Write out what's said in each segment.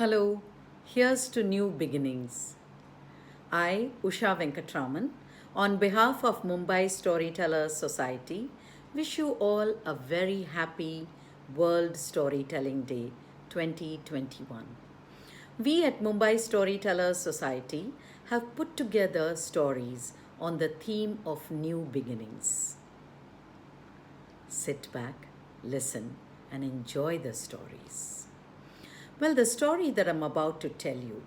Hello, here's to new beginnings. I, Usha Venkatraman, on behalf of Mumbai Storytellers Society, wish you all a very happy World Storytelling Day 2021. We at Mumbai Storytellers Society have put together stories on the theme of new beginnings. Sit back, listen, and enjoy the stories. Well, the story that I'm about to tell you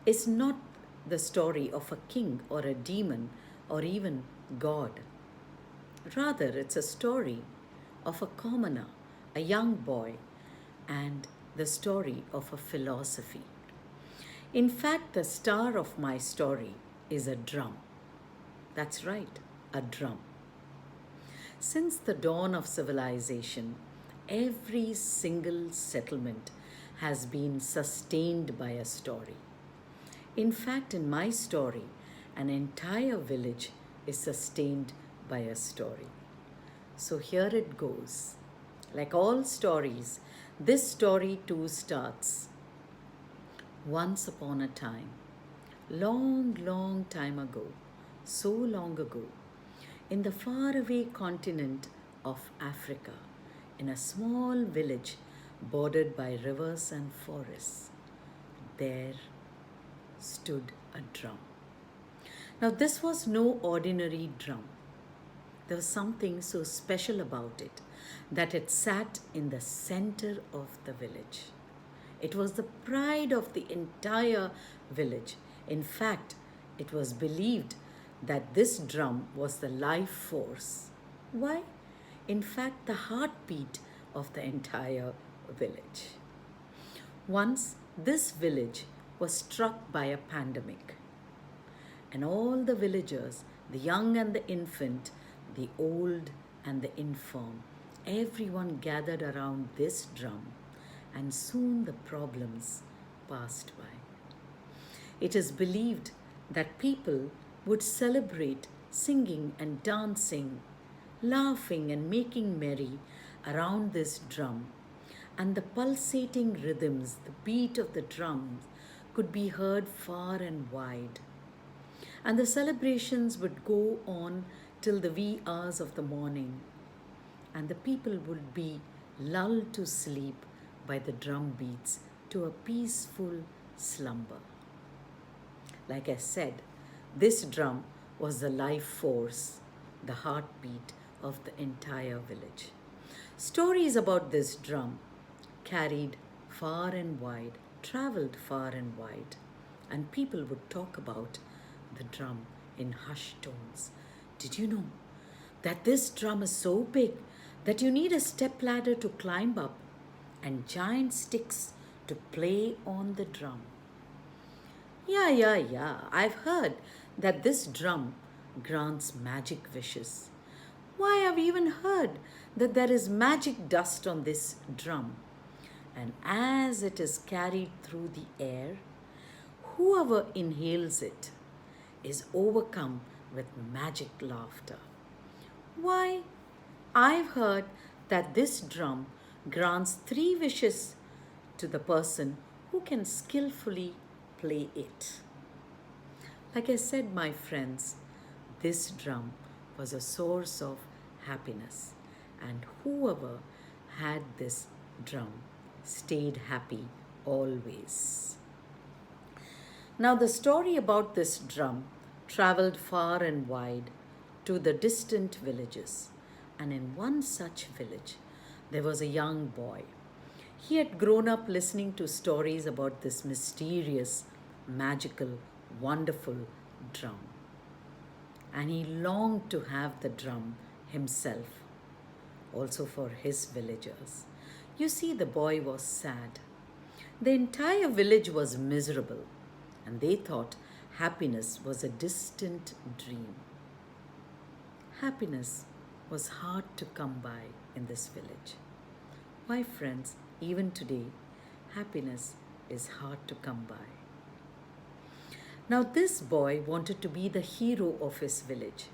is not the story of a king or a demon or even God. Rather, it's a story of a commoner, a young boy, and the story of a philosophy. In fact, the star of my story is a drum. That's right, a drum. Since the dawn of civilization, every single settlement has been sustained by a story. In fact, in my story, an entire village is sustained by a story. So here it goes. Like all stories, this story too starts. Once upon a time, long time ago, so long ago, in the faraway continent of Africa, in a small village bordered by rivers and forests, there stood a drum. Now, this was no ordinary drum. There was something so special about it that it sat in the center of the village. It was the pride of the entire village. In fact, it was believed that this drum was the life force. Why? In fact, the heartbeat of the entire village. Once, this village was struck by a pandemic, and all the villagers, the young and the infant, the old and the infirm, everyone gathered around this drum, and soon the problems passed by. It is believed that people would celebrate singing and dancing, laughing and making merry around this drum, and the pulsating rhythms, the beat of the drums, could be heard far and wide. And the celebrations would go on till the wee hours of the morning, and the people would be lulled to sleep by the drum beats to a peaceful slumber. Like I said, this drum was the life force, the heartbeat of the entire village. Stories about this drum carried far and wide, traveled far and wide, and people would talk about the drum in hushed tones. Did you know that this drum is so big that you need a step ladder to climb up and giant sticks to play on the drum? Yeah. I've heard that this drum grants magic wishes. Why, I've even heard that there is magic dust on this drum. And as it is carried through the air, whoever inhales it is overcome with magic laughter. Why, I've heard that this drum grants 3 wishes to the person who can skillfully play it. Like I said, my friends, this drum was a source of happiness, and whoever had this drum stayed happy always. Now, the story about this drum traveled far and wide to the distant villages, and in one such village, there was a young boy. He had grown up listening to stories about this mysterious, magical, wonderful drum, and he longed to have the drum himself, also for his villagers. You see, the boy was sad. The entire village was miserable, and they thought happiness was a distant dream. Happiness was hard to come by in this village. Why, friends, even today, happiness is hard to come by. Now, this boy wanted to be the hero of his village.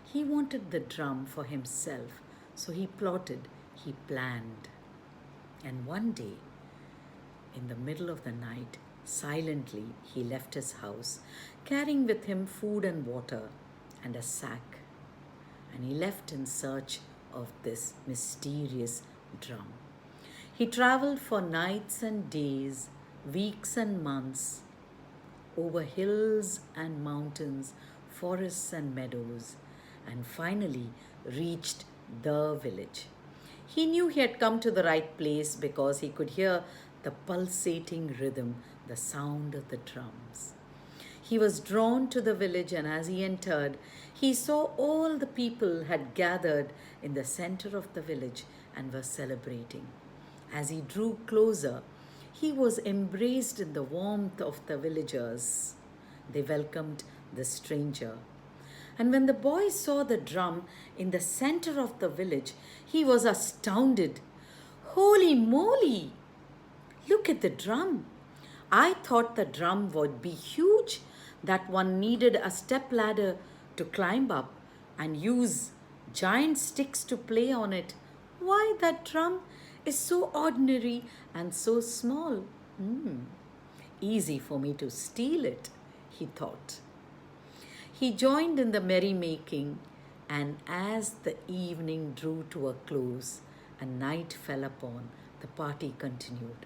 He wanted the drum for himself, so he plotted, he planned. And one day, In the middle of the night, silently, he left his house, carrying with him food and water and a sack. And he left in search of this mysterious drum. He traveled for nights and days, weeks and months, over hills and mountains, forests and meadows, and finally reached the village. He knew he had come to the right place because he could hear the pulsating rhythm, the sound of the drums. He was drawn to the village, and as he entered, he saw all the people had gathered in the center of the village and were celebrating. As he drew closer, he was embraced in the warmth of the villagers. They welcomed the stranger. And when the boy saw the drum in the center of the village, he was astounded. Holy moly! Look at the drum. I thought the drum would be huge, that one needed a step ladder to climb up and use giant sticks to play on it. Why, that drum is so ordinary and so small. Easy for me to steal it, he thought. He joined in the merrymaking, and as the evening drew to a close and night fell upon, the party continued.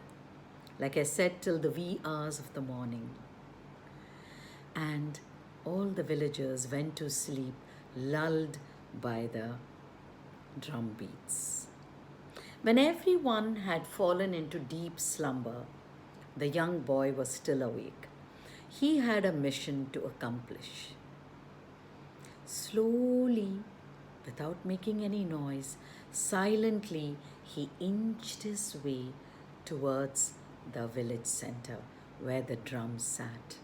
Like I said, till the wee hours of the morning. And all the villagers went to sleep, lulled by the drum beats. When everyone had fallen into deep slumber, the young boy was still awake. He had a mission to accomplish. Slowly, without making any noise, silently, he inched his way towards the village center where the drum sat.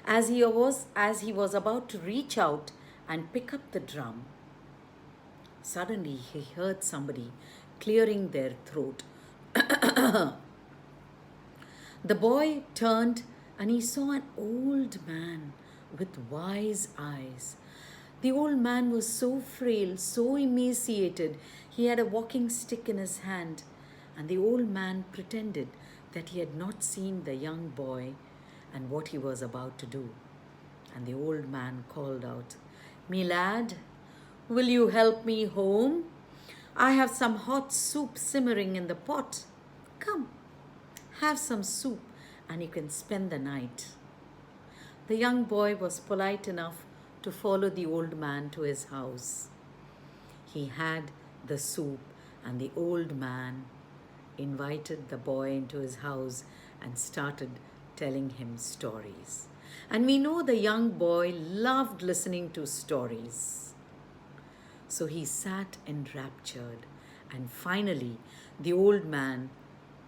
As he was about to reach out and pick up the drum, suddenly he heard somebody clearing their throat. The boy turned and he saw an old man with wise eyes. The old man was so frail, so emaciated, he had a walking stick in his hand, and the old man pretended that he had not seen the young boy and what he was about to do. And the old man called out, "Me lad, will you help me home? I have some hot soup simmering in the pot. Come, have some soup and you can spend the night." The young boy was polite enough to follow the old man to his house. He had the soup, and the old man invited the boy into his house and started telling him stories. And we know the young boy loved listening to stories. So he sat enraptured, and finally the old man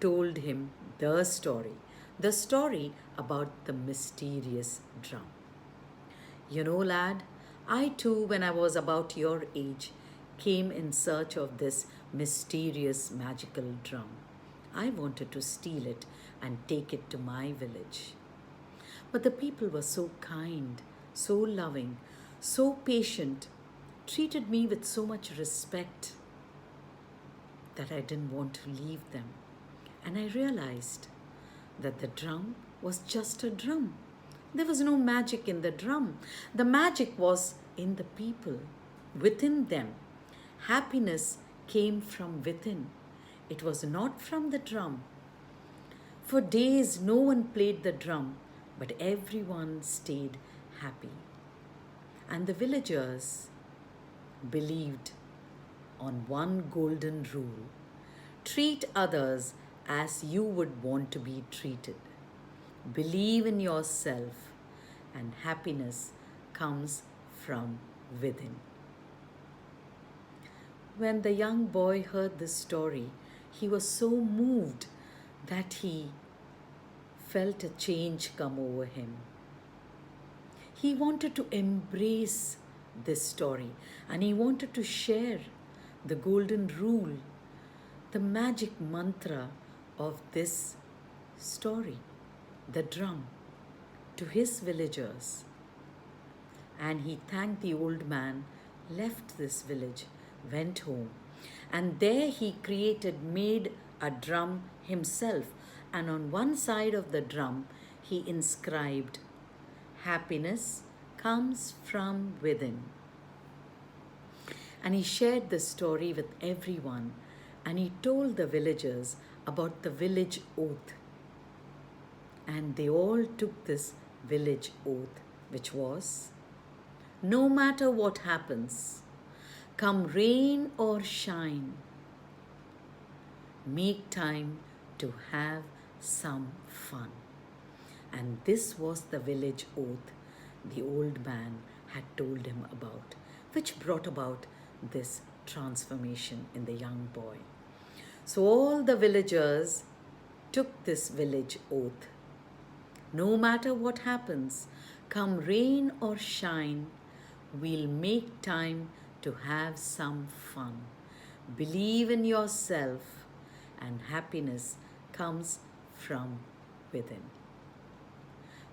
told him the story about the mysterious drum. "You know, lad, I too, when I was about your age, came in search of this mysterious magical drum. I wanted to steal it and take it to my village. But the people were so kind, so loving, so patient, treated me with so much respect that I didn't want to leave them. And I realized that the drum was just a drum. There was no magic in the drum. The magic was in the people, within them. Happiness came from within. It was not from the drum. For days, no one played the drum, but everyone stayed happy. And the villagers believed on one golden rule: treat others as you would want to be treated. Believe in yourself, and happiness comes from within." When the young boy heard this story, he was so moved that he felt a change come over him. He wanted to embrace this story, and he wanted to share the golden rule, the magic mantra of this story, the drum, to his villagers. And he thanked the old man, left this village, went home, and there he made a drum himself, And on one side of the drum, he inscribed, "Happiness comes from within." And he shared this story with everyone, and he told the villagers about the village oath. And they all took this village oath, which was, no matter what happens, come rain or shine, make time to have some fun. And this was the village oath the old man had told him about, which brought about this transformation in the young boy. So all the villagers took this village oath. No matter what happens, come rain or shine, we'll make time to have some fun. Believe in yourself, and happiness comes from within.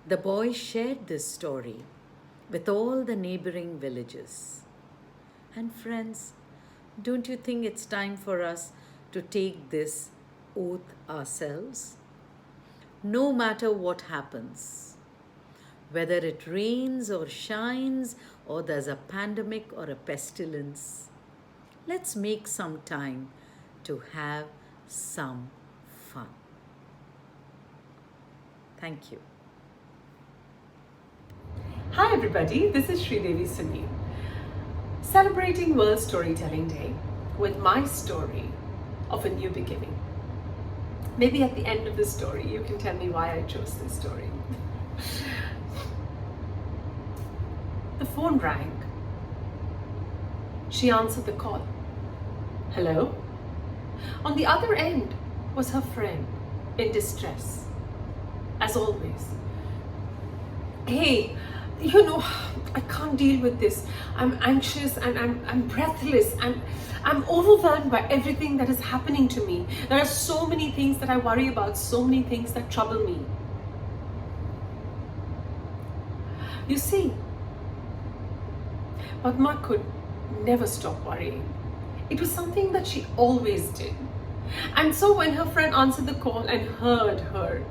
The boy shared this story with all the neighboring villages. And friends, don't you think it's time for us to take this oath ourselves? No matter what happens, whether it rains or shines, or there's a pandemic or a pestilence, let's make some time to have some fun. Thank you. Hi everybody, this is Shreedevi Sunil, celebrating World Storytelling Day with my story of a new beginning. Maybe at the end of the story, you can tell me why I chose this story. The phone rang. She answered the call. Hello? On the other end was her friend in distress, as always. Hey, I can't deal with this. I'm anxious and I'm breathless and I'm overwhelmed by everything that is happening to me. There are so many things that I worry about, so many things that trouble me. You see, Padma could never stop worrying. It was something that she always did. And so when her friend answered the call and heard her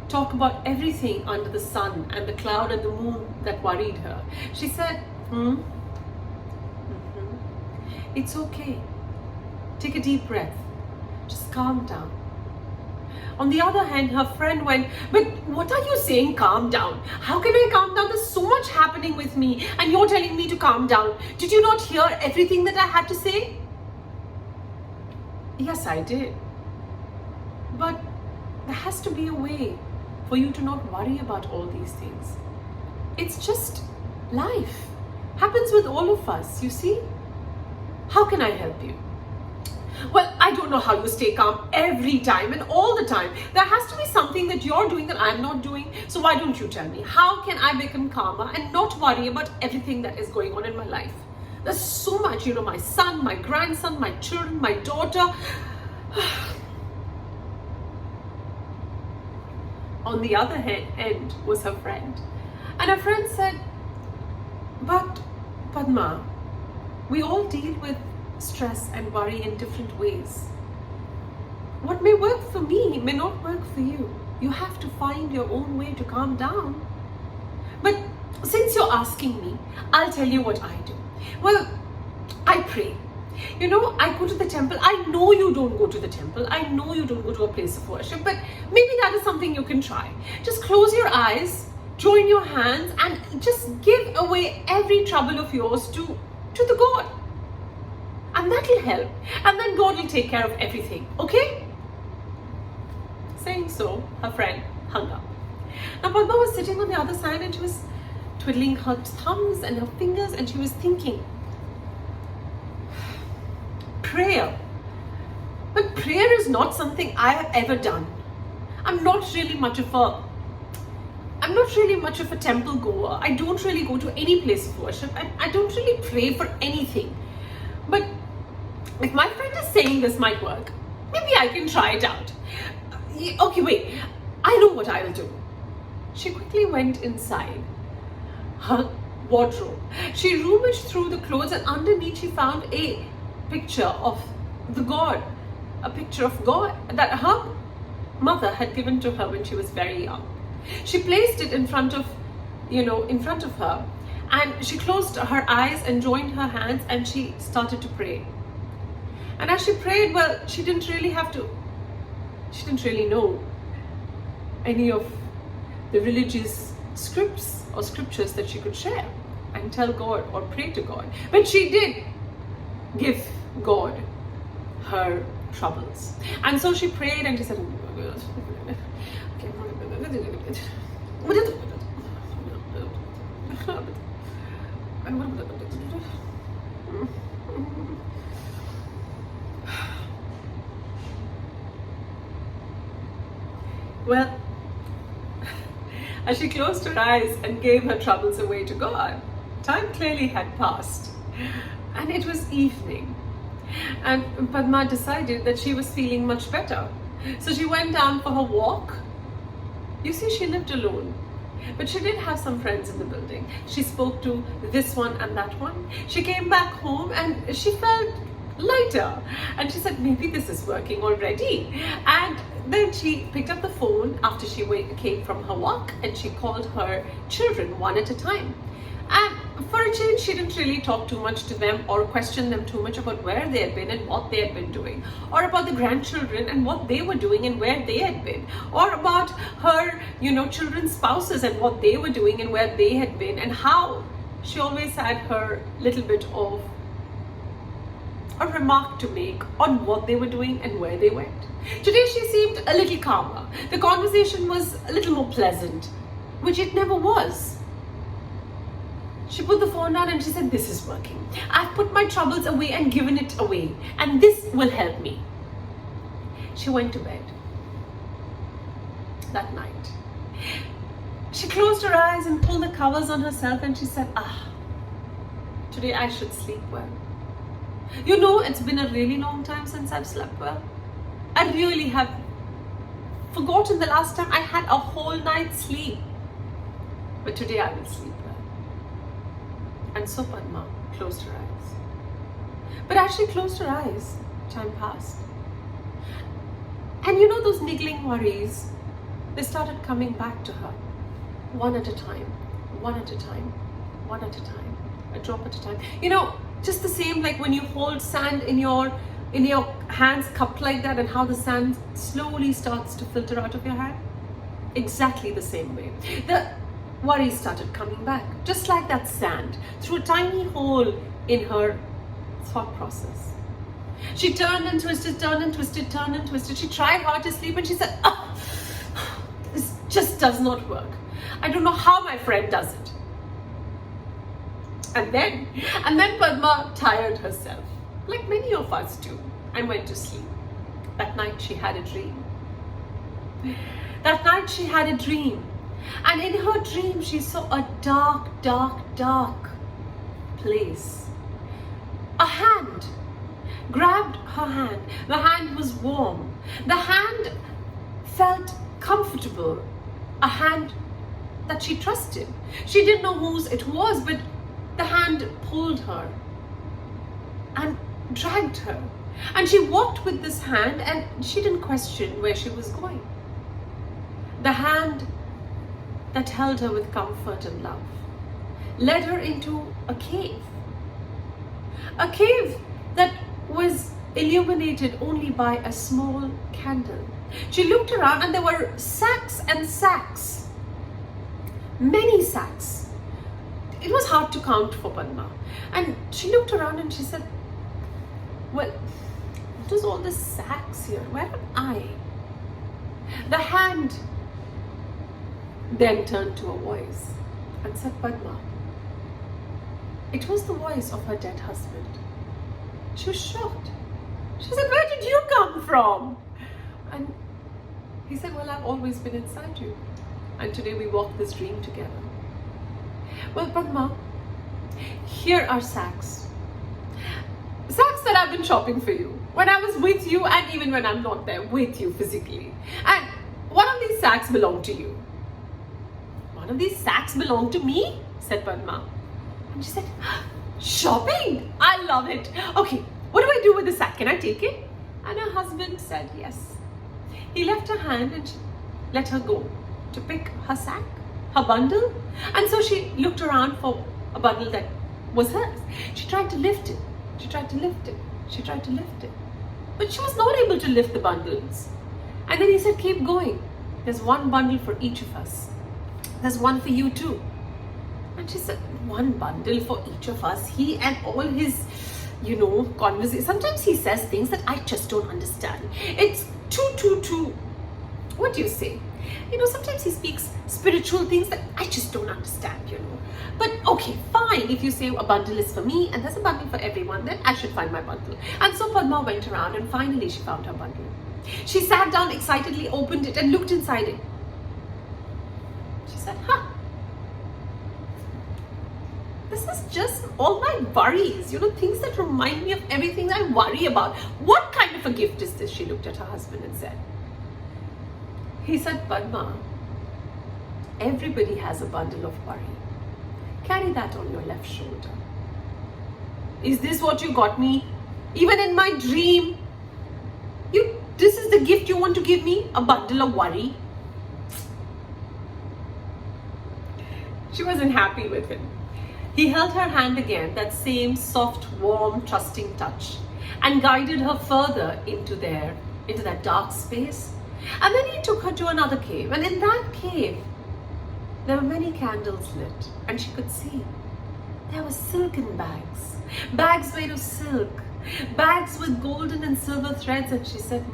talk about everything under the sun and the cloud and the moon that worried her, she said, It's okay. Take a deep breath. Just calm down. On the other hand, her friend went, but what are you saying, calm down? How can I calm down? There's so much happening with me and you're telling me to calm down. Did you not hear everything that I had to say? Yes, I did. But there has to be a way for you to not worry about all these things. It's just life. Happens with all of us, you see? How can I help you? Well, I don't know how you stay calm every time and all the time. There has to be something that you're doing that I'm not doing. So why don't you tell me? How can I become calmer and not worry about everything that is going on in my life? There's so much, my son, my grandson, my children, my daughter. On the other end was her friend. And her friend said, but Padma, we all deal with stress and worry in different ways. What may work for me may not work for you. You have to find your own way to calm down. But since you're asking me, I'll tell you what I do. Well, I pray. I go to the temple. I know you don't go to the temple. I know you don't go to a place of worship, but maybe that is something you can try. Just close your eyes, join your hands, and just give away every trouble of yours to the God. And that will help. And then God will take care of everything. Okay? Saying so, her friend hung up. Now Padma was sitting on the other side and she was twiddling her thumbs and her fingers and she was thinking, prayer. But prayer is not something I have ever done. I'm not really much of a temple goer. I don't really go to any place of worship. I don't really pray for anything. But if my friend is saying this might work, maybe I can try it out. Okay, wait. I know what I'll do. She quickly went inside her wardrobe. She rummaged through the clothes and underneath she found a picture of the God. A picture of God that hung mother had given to her when she was very young. She placed it in front of her, and she closed her eyes and joined her hands and she started to pray. And as she prayed, well, she didn't really know any of the religious scripts or scriptures that she could share and tell God or pray to God. But she did give God her troubles. And so she prayed and she said, well, as she closed her eyes and gave her troubles away to God, time clearly had passed and it was evening. And Padma decided that she was feeling much better. So she went down for her walk. You see, she lived alone, but she did have some friends in the building. She spoke to this one and that one. She came back home and she felt lighter. And she said, maybe this is working already. And then she picked up the phone after she came from her walk and she called her children one at a time. And for a change, she didn't really talk too much to them or question them too much about where they had been and what they had been doing, or about the grandchildren and what they were doing and where they had been, or about her, children's spouses and what they were doing and where they had been, and how she always had her little bit of a remark to make on what they were doing and where they went. Today she seemed a little calmer. The conversation was a little more pleasant, which it never was. She put the phone down and she said, this is working. I've put my troubles away and given it away, and this will help me. She went to bed that night. She closed her eyes and pulled the covers on herself and she said, today I should sleep well. It's been a really long time since I've slept well. I really have forgotten the last time I had a whole night's sleep. But today I will sleep well. And so Padma closed her eyes. But as she closed her eyes, time passed. And those niggling worries, they started coming back to her. One at a time, one at a time, one at a time, a drop at a time. Just the same like when you hold sand in your hands cupped like that, and how the sand slowly starts to filter out of your hand. Exactly the same way. The worries started coming back, just like that sand, through a tiny hole in her thought process. She turned and twisted, turned and twisted, turned and twisted. She tried hard to sleep and she said, this just does not work. I don't know how my friend does it. And then Padma tired herself, like many of us do, and went to sleep. That night she had a dream. And in her dream, she saw a dark, dark, dark place. A hand grabbed her hand. The hand was warm. The hand felt comfortable. A hand that she trusted. She didn't know whose it was, but the hand pulled her and dragged her. And she walked with this hand and she didn't question where she was going. The hand that held her with comfort and love led her into a cave. A cave that was illuminated only by a small candle. She looked around and there were sacks and sacks. Many sacks. It was hard to count for Padma. And she looked around and she said, well, what is all this sacks here? Where am I? The hand then turned to a voice and said, Padma. It was the voice of her dead husband. She was shocked. She said, where did you come from? And he said, well, I've always been inside you. And today we walked this dream together. Well, Padma, here are sacks. Sacks that I've been shopping for you. When I was with you and even when I'm not there with you physically. And one of these sacks belong to you. One of these sacks belong to me? Said Padma. And she said, shopping? I love it. Okay, what do I do with the sack? Can I take it? And her husband said yes. He left her hand and let her go to pick her sack, her bundle. And so she looked around for a bundle that was hers. She tried to lift it. She tried to lift it. She tried to lift it. But she was not able to lift the bundles. And then he said, keep going. There's one bundle for each of us. There's one for you too. And she said, one bundle for each of us. He and all his, conversations. Sometimes he says things that I just don't understand. It's too. What do you say? Sometimes he speaks spiritual things that I just don't understand, But okay, fine. If you say a bundle is for me and there's a bundle for everyone, then I should find my bundle. And so Padma went around and finally she found her bundle. She sat down excitedly, opened it and looked inside it. She said, this is just all my worries, things that remind me of everything I worry about. What kind of a gift is this? She looked at her husband and said. He said, Padma, everybody has a bundle of worry. Carry that on your left shoulder. Is this what you got me? Even in my dream, this is the gift you want to give me? A bundle of worry? She wasn't happy with him. He held her hand again, that same soft, warm, trusting touch, and guided her further into that dark space. And then he took her to another cave. And in that cave, there were many candles lit. And she could see there were silken bags. Bags made of silk. Bags with golden and silver threads. And she said,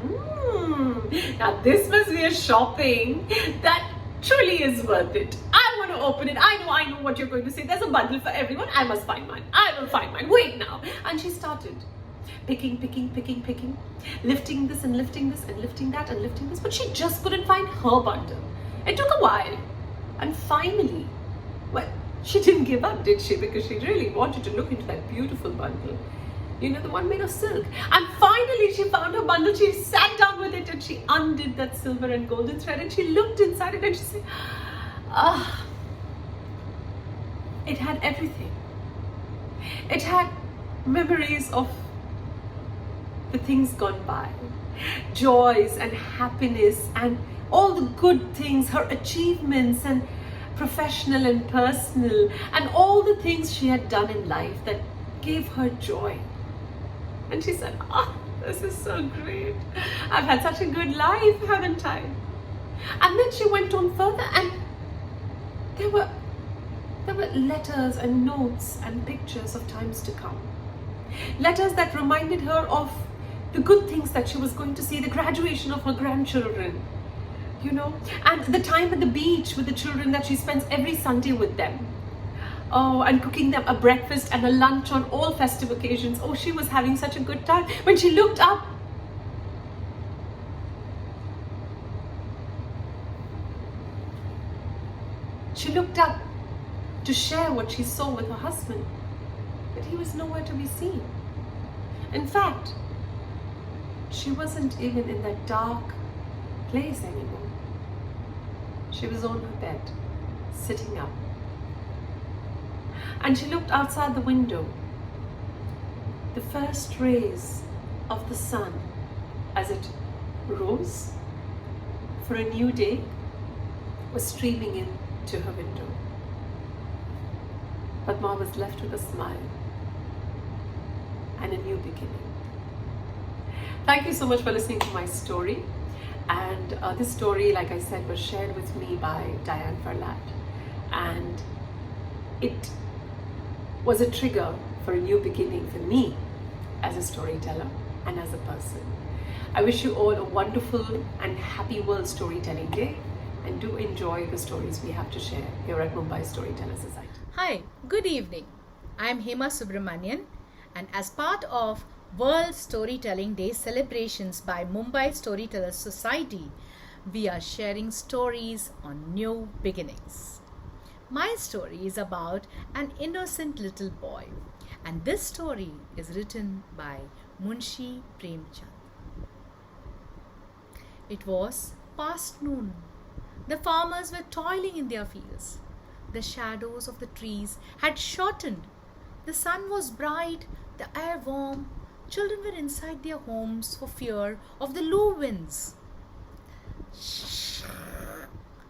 now this must be a shopping that truly is worth it. I want to open it. I know what you're going to say. There's a bundle for everyone. I must find mine. I will find mine. Wait now. And she started picking, lifting this and lifting this and lifting that and lifting this. But she just couldn't find her bundle. It took a while. And finally, she didn't give up, did she? Because she really wanted to look into that beautiful bundle. The one made of silk. And finally, she found her bundle. She sat down with it and she undid that silver and golden thread and she looked inside it and she said, it had everything. It had memories of the things gone by, joys and happiness and all the good things, her achievements and professional and personal, and all the things she had done in life that gave her joy. And she said, this is so great. I've had such a good life, haven't I? And then she went on further and there were letters and notes and pictures of times to come. Letters that reminded her of the good things that she was going to see, the graduation of her grandchildren, and the time at the beach with the children that she spends every Sunday with them. Oh, and cooking them a breakfast and a lunch on all festive occasions. Oh, she was having such a good time. When she looked up, to share what she saw with her husband, but he was nowhere to be seen. In fact, she wasn't even in that dark place anymore. She was on her bed, sitting up. And she looked outside the window. The first rays of the sun as it rose for a new day was streaming in to her window. Padma was left with a smile and a new beginning. Thank you so much for listening to my story. And this story, like I said, was shared with me by Diane Verlat. And it was a trigger for a new beginning for me as a storyteller and as a person. I wish you all a wonderful and happy World Storytelling Day, and do enjoy the stories we have to share here at Mumbai Storytellers Society. Hi, good evening. I'm Hema Subramanian, and as part of World Storytelling Day celebrations by Mumbai Storytellers Society, we are sharing stories on new beginnings. My story is about an innocent little boy, and this story is written by Munshi Premchand. It was past noon. The farmers were toiling in their fields. The shadows of the trees had shortened. The sun was bright, the air warm. Children were inside their homes for fear of the low winds.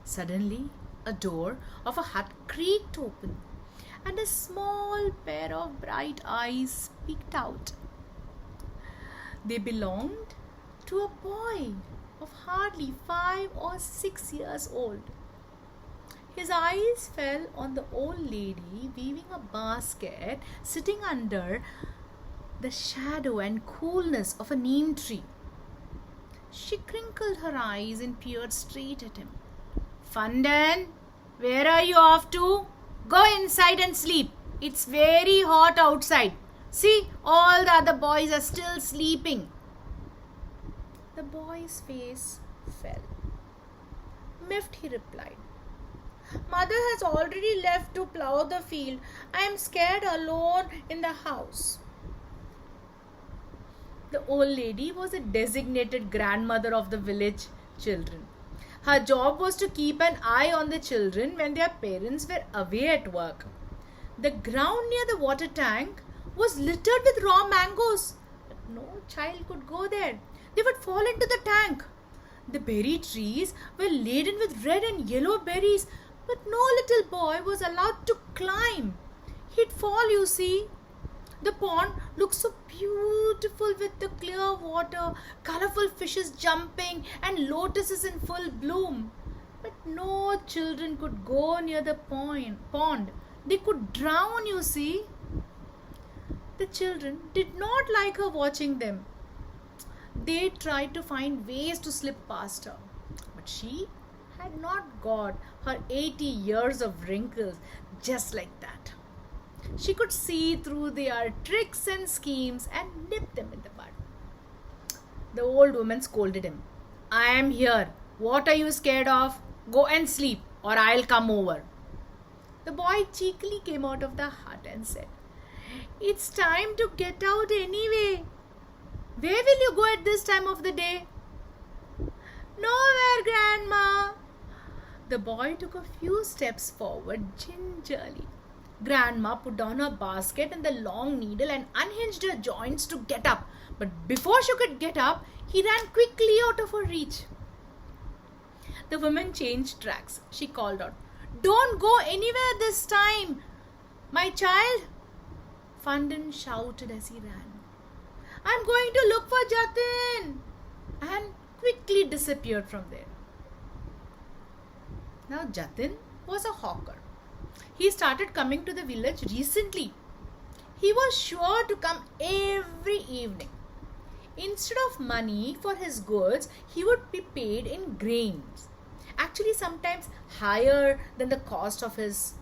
Suddenly, a door of a hut creaked open, and a small pair of bright eyes peeked out. They belonged to a boy of hardly 5 or 6 years old. His eyes fell on the old lady weaving a basket sitting under the shadow and coolness of a neem tree. She crinkled her eyes and peered straight at him. "Fundan, where are you off to? Go inside and sleep. It's very hot outside. See, all the other boys are still sleeping." The boy's face fell. Miffed, he replied, "Mother has already left to plough the field. I am scared alone in the house." The old lady was a designated grandmother of the village children. Her job was to keep an eye on the children when their parents were away at work. The ground near the water tank was littered with raw mangoes, but no child could go there. They would fall into the tank. The berry trees were laden with red and yellow berries, but no little boy was allowed to climb. He'd fall, you see. The pond looked so beautiful with the clear water, colorful fishes jumping, and lotuses in full bloom. But no children could go near the pond. They could drown, you see. The children did not like her watching them. They tried to find ways to slip past her, but she had not got her 80 years of wrinkles just like that. She could see through their tricks and schemes and nip them in the bud. The old woman scolded him. "I am here. What are you scared of? Go and sleep, or I'll come over." The boy cheekily came out of the hut and said, "It's time to get out anyway. Where will you go at this time of the day?" "Nowhere, Grandma." The boy took a few steps forward gingerly. Grandma put down her basket and the long needle and unhinged her joints to get up. But before she could get up, he ran quickly out of her reach. The woman changed tracks. She called out, "Don't go anywhere this time, my child." Fundan shouted as he ran, "I'm going to look for Jatin," and quickly disappeared from there. Now Jatin was a hawker. He started coming to the village recently. He was sure to come every evening. Instead of money for his goods, he would be paid in grains. Actually, sometimes higher than the cost of his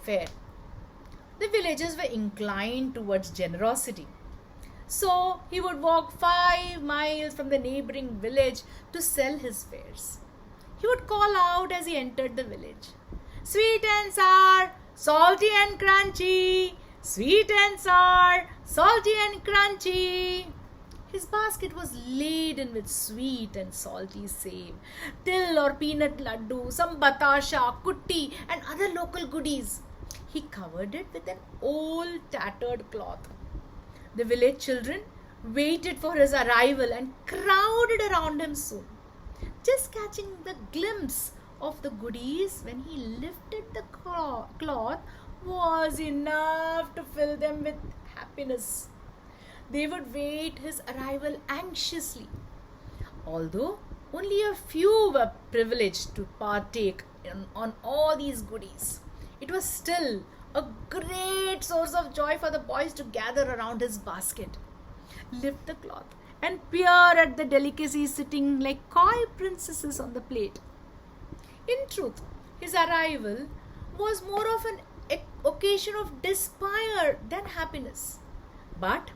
fare. The villagers were inclined towards generosity. So he would walk 5 miles from the neighboring village to sell his wares. He would call out as he entered the village, "Sweet and sour, salty and crunchy. Sweet and sour, salty and crunchy." His basket was laden with sweet and salty save, til or peanut laddu, some batasha, kutti, and other local goodies. He covered it with an old tattered cloth. The village children waited for his arrival and crowded around him soon, just catching the glimpse of the goodies when he lifted the cloth was enough to fill them with happiness. They would wait his arrival anxiously. Although only a few were privileged to partake on all these goodies, it was still a great source of joy for the boys to gather around his basket, lift the cloth, and peer at the delicacies sitting like coy princesses on the plate. In truth, his arrival was more of an occasion of despair than happiness. But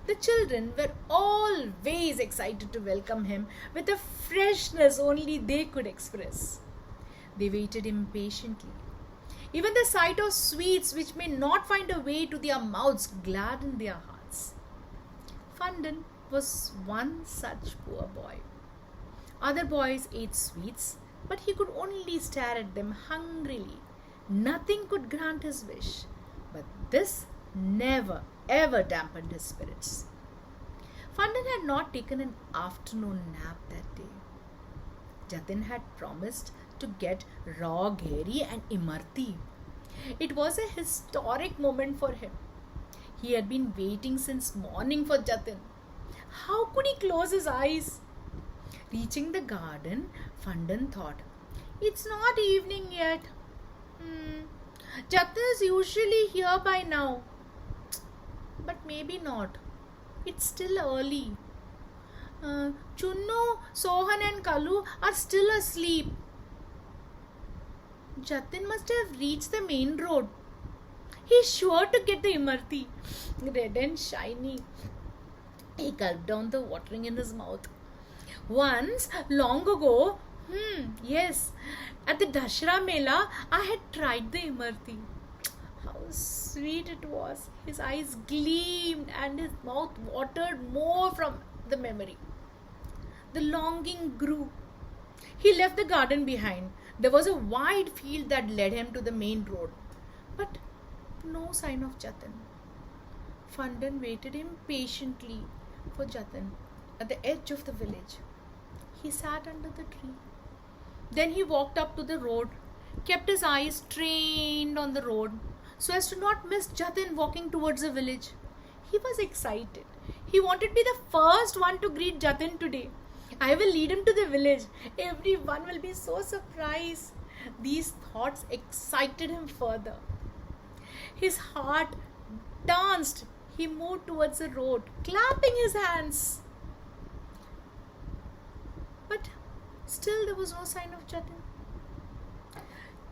the children were always excited to welcome him with a freshness only they could express. They waited impatiently. Even the sight of sweets which may not find a way to their mouths gladdened their hearts. Fundan was one such poor boy. Other boys ate sweets, but he could only stare at them hungrily. Nothing could grant his wish, but this never ever dampened his spirits. Fundan had not taken an afternoon nap that day. Jatin had promised to get raw Gary and Imarti. It was a historic moment for him. He had been waiting since morning for Jatin. How could he close his eyes? Reaching the garden, Fandan thought, it's not evening yet. Jatin is usually here by now. But maybe not. It's still early. Chunnu, Sohan and Kalu are still asleep. Jatin must have reached the main road. He's sure to get the Imarti. Red and shiny. He gulped down the watering in his mouth. Once, long ago, yes, at the Dashra Mela, I had tried the Imarti. How sweet it was. His eyes gleamed and his mouth watered more from the memory. The longing grew. He left the garden behind. There was a wide field that led him to the main road. But no sign of Jatin. Fandan waited impatiently for Jatin at the edge of the village. He sat under the tree. Then he walked up to the road, kept his eyes trained on the road so as to not miss Jatin walking towards the village. He was excited. He wanted to be the first one to greet Jatin today. I will lead him to the village. Everyone will be so surprised. These thoughts excited him further. His heart danced. He moved towards the road, clapping his hands. But still there was no sign of Jatin.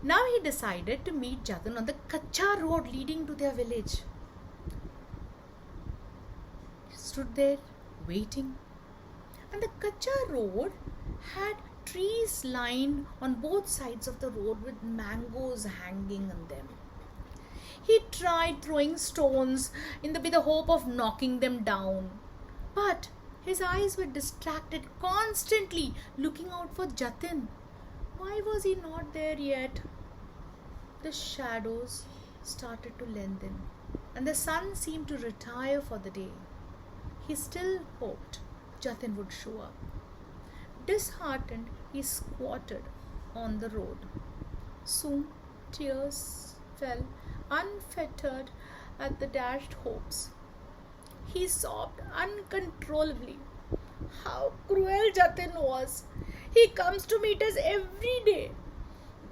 Now he decided to meet Jatin on the Kacha road leading to their village. He stood there waiting. And the Kacha road had trees lined on both sides of the road with mangoes hanging on them. He tried throwing stones with the hope of knocking them down. But his eyes were distracted, constantly looking out for Jatin. Why was he not there yet? The shadows started to lengthen and the sun seemed to retire for the day. He still hoped Jatin would show up. Disheartened, he squatted on the road. Soon, tears fell unfettered at the dashed hopes. He sobbed uncontrollably. How cruel Jatin was. He comes to meet us every day.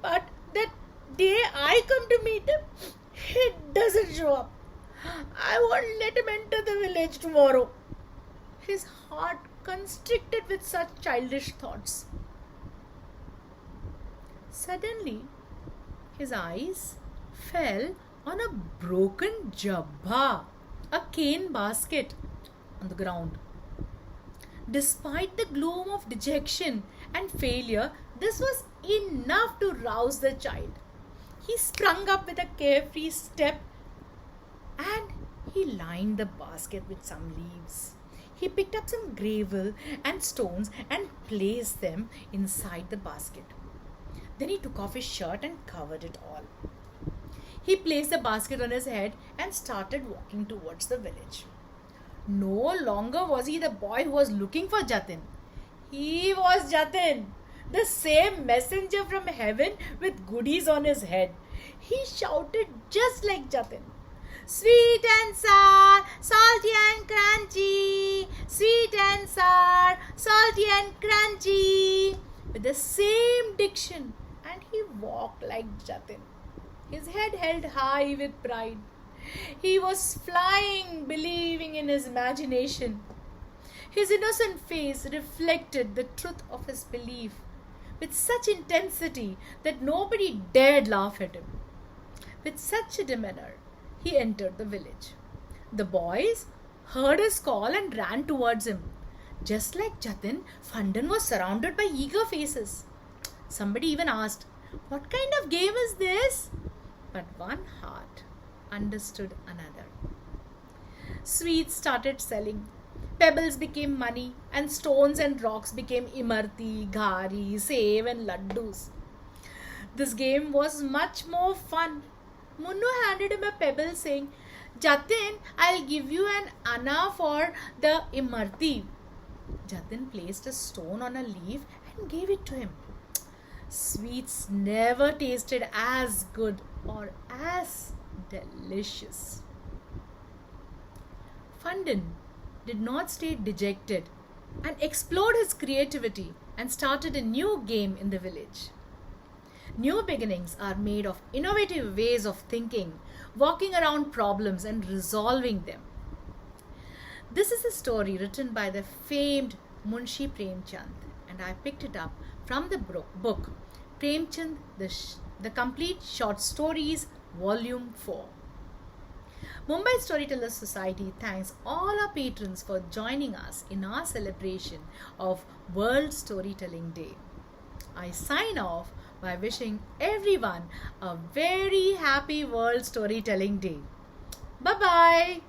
But that day I come to meet him, he doesn't show up. I won't let him enter the village tomorrow. His heart constricted with such childish thoughts. Suddenly, his eyes fell on a broken jabba, a cane basket on the ground. Despite the gloom of dejection and failure, this was enough to rouse the child. He sprung up with a carefree step and he lined the basket with some leaves. He picked up some gravel and stones and placed them inside the basket. Then he took off his shirt and covered it all. He placed the basket on his head and started walking towards the village. No longer was he the boy who was looking for Jatin. He was Jatin, the same messenger from heaven with goodies on his head. He shouted just like Jatin. Sweet and sour, salty and crunchy. Sweet and sour, salty and crunchy. With the same diction, and he walked like Jatin. His head held high with pride. He was flying, believing in his imagination. His innocent face reflected the truth of his belief with such intensity that nobody dared laugh at him. With such a demeanor, he entered the village. The boys heard his call and ran towards him. Just like Jatin, Fandan was surrounded by eager faces. Somebody even asked, "What kind of game is this?" But one heart understood another. Sweets started selling. Pebbles became money and stones and rocks became imarti, ghari, sev and laddus. This game was much more fun. Munnu handed him a pebble saying, "Jatin, I'll give you an anna for the imarti." Jatin placed a stone on a leaf and and gave it to him. Sweets never tasted as good or as delicious. Fundin did not stay dejected and explored his creativity and started a new game in the village. New beginnings are made of innovative ways of thinking, walking around problems and resolving them. This is a story written by the famed Munshi Premchand, and I picked it up from the book Premchand, the Complete Short Stories, Volume 4. Mumbai Storytellers Society thanks all our patrons for joining us in our celebration of World Storytelling Day. I sign off by wishing everyone a very happy World Storytelling Day. Bye-bye.